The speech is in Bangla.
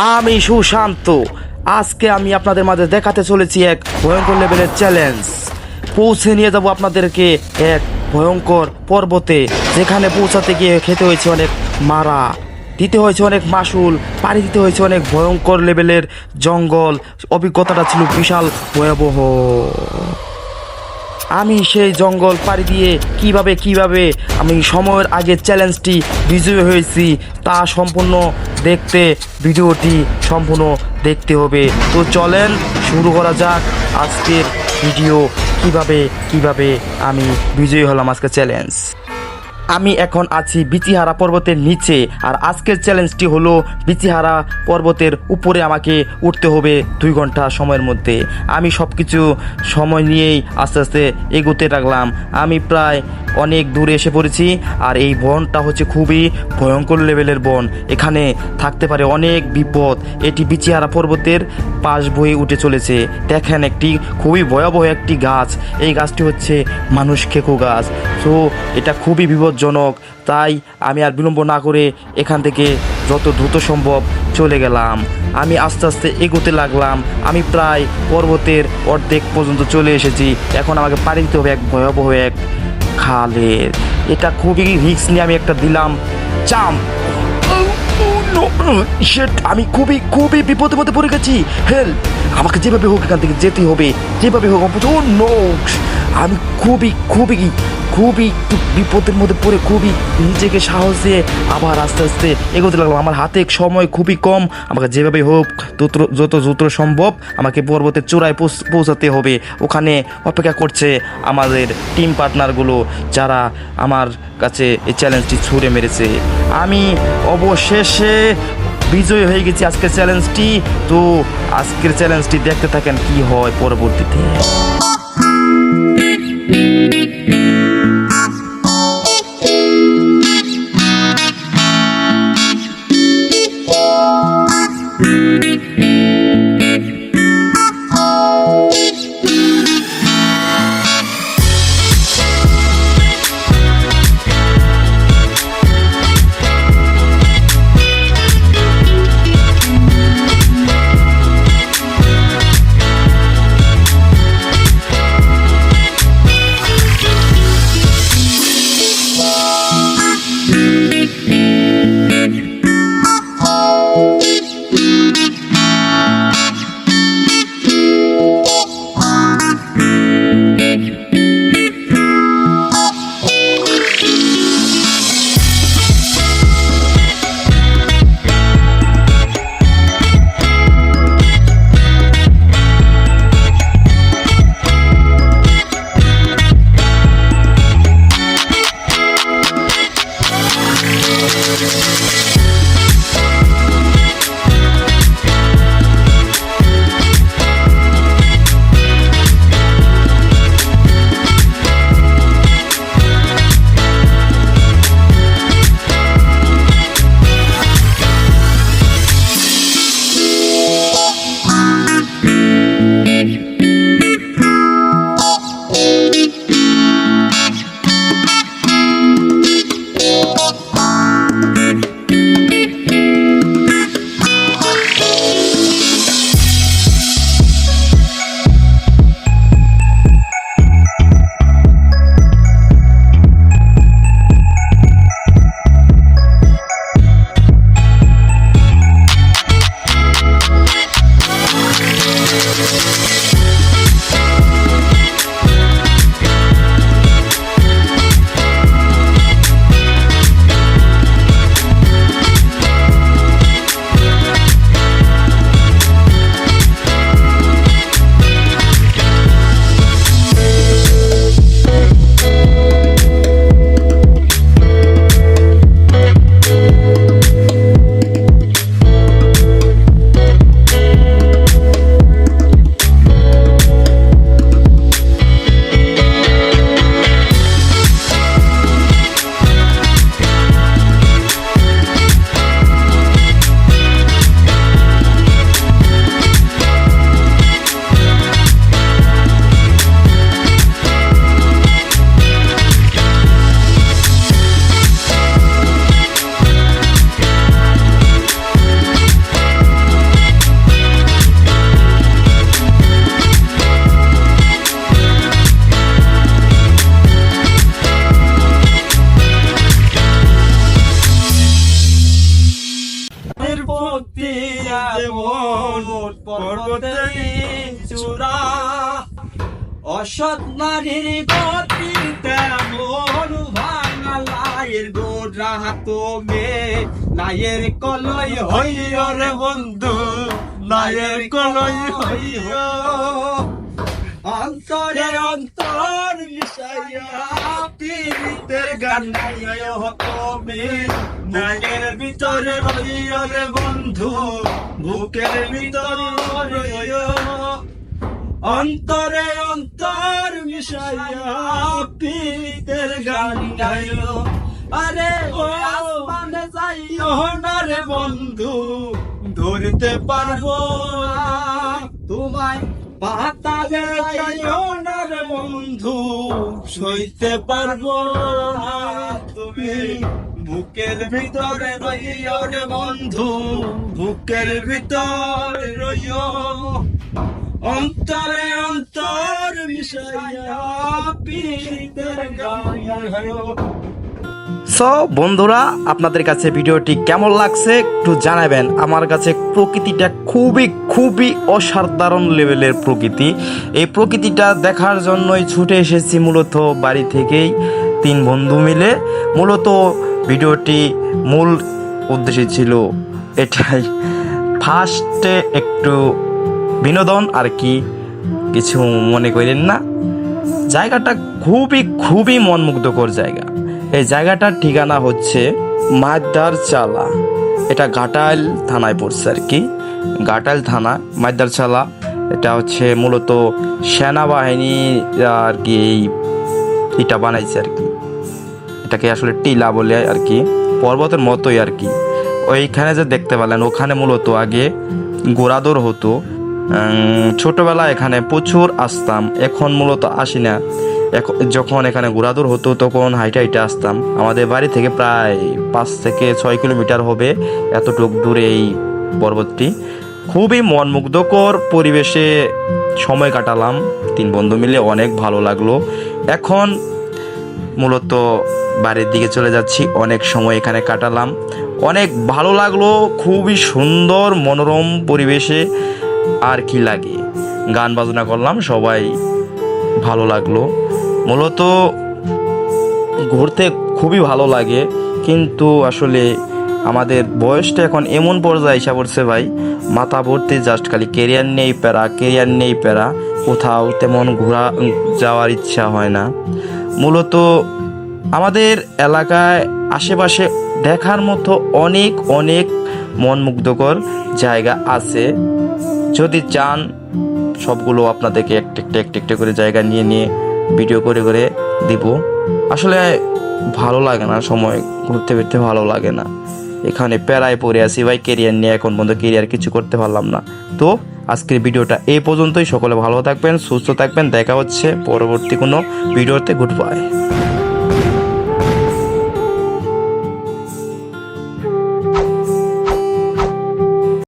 আমি সুশান্ত। আজকে আমি আপনাদের মাঝে দেখাতে চলেছি এক ভয়ঙ্কর লেভেলের চ্যালেঞ্জ। পৌঁছে নিয়ে যাব আপনাদেরকে এক ভয়ঙ্কর পর্বতে, যেখানে পৌঁছাতে গিয়ে খেতে হয়েছে অনেক মারা, দিতে হয়েছে অনেক মাসুল, পাড়ি দিতে হয়েছে অনেক ভয়ঙ্কর লেভেলের জঙ্গল। অভিজ্ঞতাটা ছিল বিশাল ভয়াবহ। আমি সেই জঙ্গল পাড়ি দিয়ে কিভাবে আমি সময়ের আগে চ্যালেঞ্জটি বিজয়ী হয়েছি তা সম্পূর্ণ দেখতে ভিডিওটি সম্পূর্ণ দেখতে হবে। তো চলেন শুরু করা যাক আজকের ভিডিও। কিভাবে আমি বিজয়ী হলাম আজকের চ্যালেঞ্জ। আমি এখন আছি বিচিহারা পর্বতের নিচে, আর আজকের চ্যালেঞ্জটি হলো বিচিহারা পর্বতের উপরে আমাকে উঠতে হবে 2 ঘন্টা সময়ের মধ্যে। আমি সব কিছু সময় নিয়েই আস্তে আস্তে এগোতে লাগলাম। আমি প্রায় অনেক দূরে এসে পড়েছি, আর এই বনটা হচ্ছে খুবই ভয়ঙ্কর লেভেলের বন। এখানে থাকতে পারে অনেক বিপদ। এটি বিচিহারা পর্বতের পাশ বয়ে উঠে চলেছে। দেখেন একটি খুবই ভয়াবহ একটি গাছ। এই গাছটি হচ্ছে মানুষ খেকো গাছ। তো এটা খুবই বিপজ্জনক। তাই আমি আর বিলম্ব না করে এখান থেকে যত দ্রুত সম্ভব চলে গেলাম। আমি আস্তে আস্তে এগোতে লাগলাম। আমি প্রায় পর্বতের অর্ধেক পর্যন্ত চলে এসেছি। এখন আমাকে পাড়ি দিতে হবে এক ভয়াবহ এক খালের। এটা খুবই রিস্ক নিয়ে আমি একটা দিলাম জাম্প। আমি খুবই বিপদের মধ্যে পড়ে গেছি। হেল্প! আমাকে যেভাবে হোক এখান থেকে যেতে হবে, যেভাবে হোক। আমি খুবই বিপদের মধ্যে পড়ে খুবই নিজেকে সাহস দিয়ে আবার আস্তে আস্তে এগোতে লাগলাম। আমার হাতে সময় খুবই কম। আমাকে যেভাবে হোক যত দ্রুত সম্ভব আমাকে পর্বতের চূড়ায় পৌঁছাতে হবে। ওখানে অপেক্ষা করছে আমাদের টিম পার্টনারগুলো, যারা আমার কাছে এই চ্যালেঞ্জটি ছুঁড়ে মেরেছে। আমি অবশেষে বিজয়ী হয়ে গেছি আজকের চ্যালেঞ্জটি। তো আজকের চ্যালেঞ্জটি দেখতে থাকেন কি হয় পরবর্তীতে। মুক্তি যেমন পর্বতের চূড়া, অসৎ নারীর গতি তেমন ভাঙা লাইয়ের গোড়া তুমি নায়ের কলই হইও রে বন্ধু, নায়ের কলই হইও। অন্তরে অন্তর মিশাইয়া পীড়িতের গান গাইও তুমি নায়ের ভিতরে রইও রে বন্ধু, বুকের ভিতরে রইও। অন্তরে অন্তর মিশাইয়া পীড়িতের গান গাইও। আরে ও আসমানে যাইও না রে বন্ধু, ধরতে পারবো না তোমায়। পাতালে যাইও না রে বন্ধু, সইতে পারবো না তুমি। বুকের ভিতরে রইও রে বন্ধু, বুকের ভিতরে রইও। অন্তরে অন্তর মিশাইয়া পীড়িতের গান গাইও। সো বন্ধুরা, আপনাদের কাছে ভিডিওটি কেমন লাগছে একটু জানাবেন। আমার কাছে প্রকৃতিটা খুবই খুবই অসাধারণ লেভেলের প্রকৃতি। এই প্রকৃতিটা দেখার জন্যই ছুটে এসেছি মূলত বাড়ি থেকেই 3 বন্ধু মিলে। মূলত ভিডিওটি মূল উদ্দেশ্য ছিল এটাই, ফার্স্টে একটু বিনোদন আর কি, কিছু মনে করেন না। জায়গাটা খুবই খুবই মনমুগ্ধকর জায়গা। এই জায়গাটার ঠিকানা হচ্ছে মাইদার চালা, এটা ঘাটাইল থানায় পড়ছে আর কি, ঘাটাইল থানা মাইদার চালা। এটা হচ্ছে মূলত সেনাবাহিনী আর কি এটা বানাইছে আর কি, এটাকে আসলে টিলা বলে আর কি, পর্বতের মতোই আর কি। ওইখানে যে দেখতে পেলেন ওখানে মূলত আগে ঘোড়াদৌড় হতো। ছোটবেলায় এখানে প্রচুর আসতাম, এখন মূলত আসি না। যখন এখানে ঘোরাদৌড় হতো তখন হাইটে হাইটে আসতাম। আমাদের বাড়ি থেকে প্রায় 5 থেকে 6 কিলোমিটার হবে, এতটুক দূরে এই পর্বতটি। খুবই মনমুগ্ধকর পরিবেশে সময় কাটালাম 3 বন্ধু মিলে, অনেক ভালো লাগলো। এখন মূলত বাড়ির দিকে চলে যাচ্ছি, অনেক সময় এখানে কাটালাম, অনেক ভালো লাগলো। খুবই সুন্দর মনোরম পরিবেশে আর কি লাগে, গান বাজনা করলাম, সবাই ভালো লাগলো। মূলত ঘুরতে খুবই ভালো লাগে, কিন্তু আসলে আমাদের বয়সটা এখন এমন পর্যায়ে এসে পড়ছে ভাই, মাথা ভর্তি জাস্ট খালি কেরিয়ার নেই প্যারা, কোথাও তেমন ঘোরা যাওয়ার ইচ্ছা হয় না। মূলত আমাদের এলাকায় আশেপাশে দেখার মতো অনেক অনেক মনমুগ্ধকর জায়গা আছে। যদি চান সবগুলো আপনাদেরকে একটা করে জায়গা নিয়ে ভিডিও করে দিব। আসলে ভালো লাগে না, সময় ঘুরতে ফিরতে ভালো লাগে না। এখানে প্যারায় পড়ে আছি ভাই, কেরিয়ার নিয়ে এখন পর্যন্ত কেরিয়ার কিছু করতে পারলাম না। তো আজকের ভিডিওটা এই পর্যন্তই। সকলে ভালো থাকবেন, সুস্থ থাকবেন, দেখা হচ্ছে পরবর্তী কোনো ভিডিওতে। Good bye.